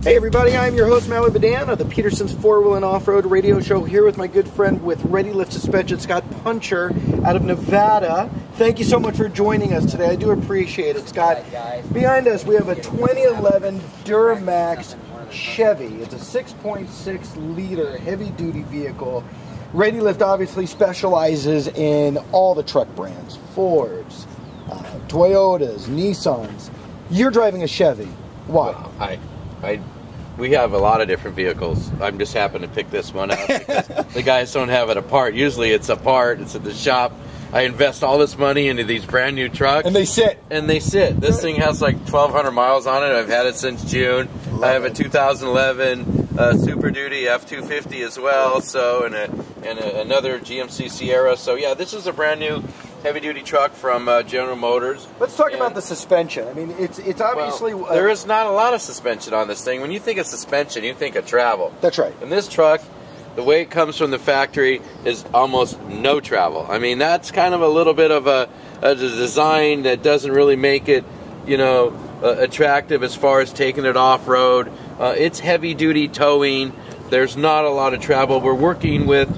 Hey everybody, I'm your host Malibu Dan of the Peterson's 4-Wheel and Off-Road Radio Show, here with my good friend with Ready Lift Suspension, Scott Poncher out of Nevada. Thank you so much for joining us today. I do appreciate it, Scott. Behind us we have a 2011 Duramax Chevy. It's a 6.6 liter heavy duty vehicle. Ready Lift obviously specializes in all the truck brands, Fords, Toyotas, Nissans. You're driving a Chevy. Why? Well, we have a lot of different vehicles. I'm just happen to pick this one up because the guys don't have it apart. Usually it's apart, it's at the shop. I invest all this money into these brand new trucks. And they sit. And they sit. This thing has like 1,200 miles on it. I've had it since June. I have a 2011 Super Duty F250 as well, so and another GMC Sierra. So yeah, this is a brand new heavy-duty truck from General Motors. Let's talk about the suspension. I mean, it's obviously... Well, there is not a lot of suspension on this thing. When you think of suspension, you think of travel. That's right. And this truck, the way it comes from the factory, is almost no travel. I mean, that's kind of a little bit of a design that doesn't really make it, you know, attractive as far as taking it off-road. It's heavy-duty towing. There's not a lot of travel. We're working with...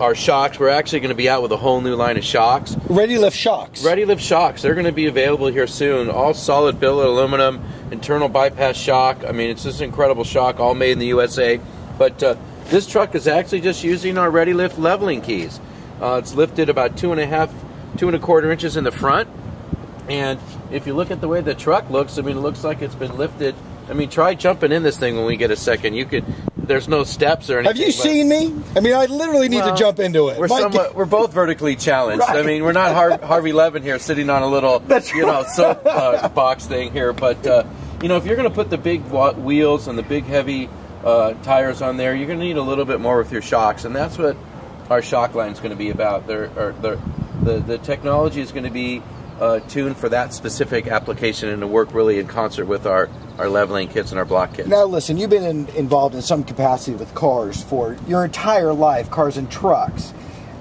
our shocks. We're actually going to be out with a whole new line of shocks. Ready Lift shocks. Ready Lift shocks. They're going to be available here soon. All solid billet aluminum, internal bypass shock. I mean, it's just an incredible shock, all made in the USA. But this truck is actually just using our Ready Lift leveling keys. It's lifted about 2.25 inches in the front. And if you look at the way the truck looks, I mean, it looks like it's been lifted. I mean, try jumping in this thing when we get a second. You could. There's no steps or anything. Have you seen me? I mean, I literally need to jump into it. We're both vertically challenged. Right. I mean, we're not Harvey Levin here sitting on a little, soap box thing here. But, you know, if you're going to put the big wheels and the big heavy tires on there, you're going to need a little bit more with your shocks. And that's what our shock line is going to be about. The technology is going to be tuned for that specific application and to work really in concert with our leveling kits and our block kits. Now listen, you've been involved in some capacity with cars for your entire life, cars and trucks.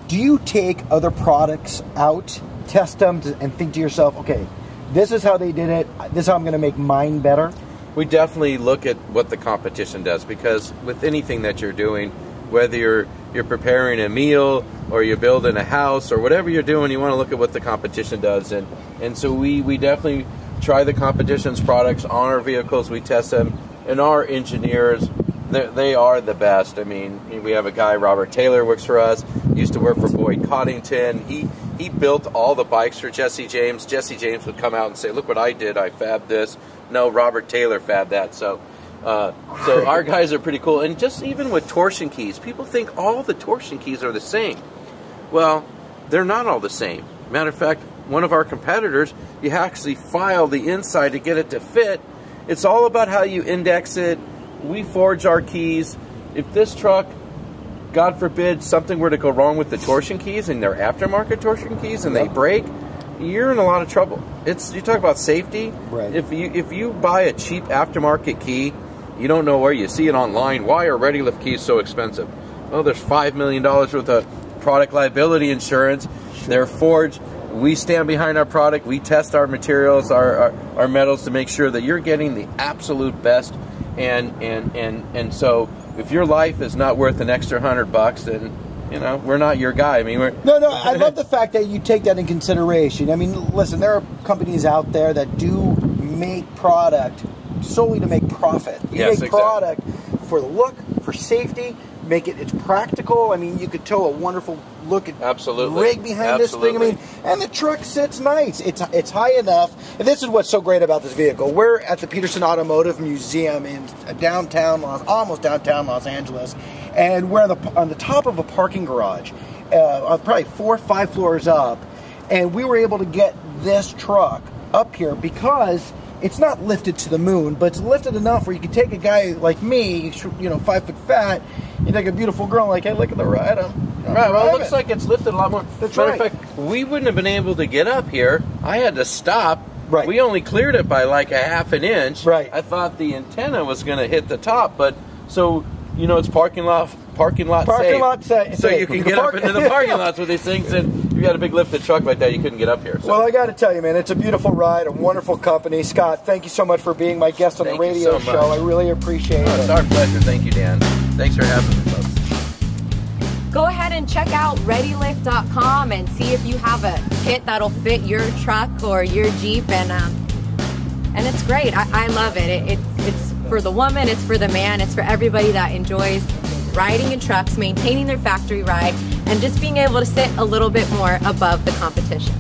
Do you take other products out, test them, and think to yourself, okay, this is how they did it, this is how I'm going to make mine better? We definitely look at what the competition does, because with anything that you're doing, whether you're preparing a meal or you're building a house or whatever you're doing, you want to look at what the competition does. And so we definitely try the competition's products on our vehicles. We test them. And our engineers, they are the best. I mean, we have a guy, Robert Taylor, works for us. He used to work for Boyd Coddington. He built all the bikes for Jesse James. Jesse James would come out and say, look what I did. I fabbed this. No, Robert Taylor fabbed that. So our guys are pretty cool. And just even with torsion keys, people think all the torsion keys are the same. Well, they're not all the same. Matter of fact, one of our competitors, you actually file the inside to get it to fit. It's all about how you index it. We forge our keys. If this truck, God forbid, something were to go wrong with the torsion keys and they're aftermarket torsion keys and they break, you're in a lot of trouble. You talk about safety. Right. If you buy a cheap aftermarket key, you don't know where you see it online. Why are Ready Lift keys so expensive? Well, there's $5 million worth of product liability insurance. Sure. They're forged. We stand behind our product. We test our materials, our metals to make sure that you're getting the absolute best. And so if your life is not worth an extra $100, then you know we're not your guy. I mean, no. I love the fact that you take that in consideration. I mean, listen, there are companies out there that do make product solely to make profit. You make product for the look, for safety. It's practical. I mean, you could tow a wonderful looking rig behind this thing. I mean, and the truck sits nice. It's high enough. And this is what's so great about this vehicle. We're at the Peterson Automotive Museum in almost downtown Los Angeles, and we're on the top of a parking garage, probably 4 or 5 floors up, and we were able to get this truck up here because it's not lifted to the moon, but it's lifted enough where you can take a guy like me, 5 foot fat, you take a beautiful girl like, hey, look at the ride. Right, well, it looks like it's lifted a lot more. That's right. Matter of fact, we wouldn't have been able to get up here. I had to stop. Right. We only cleared it by like a ½ an inch. Right. I thought the antenna was going to hit the top, but so, it's parking lot safe. safe. So you can get up into the parking lots with these things, and you had a big lifted truck like that, you couldn't get up here. So. Well, I got to tell you, man, it's a beautiful ride, a wonderful company. Scott, thank you so much for being my guest on the radio show. I really appreciate it. It's our pleasure. Thank you, Dan. Thanks for having me, folks. Go ahead and check out ReadyLift.com and see if you have a kit that'll fit your truck or your Jeep, and it's great. I love it. It's for the woman, it's for the man, it's for everybody that enjoys riding in trucks, maintaining their factory ride, and just being able to sit a little bit more above the competition.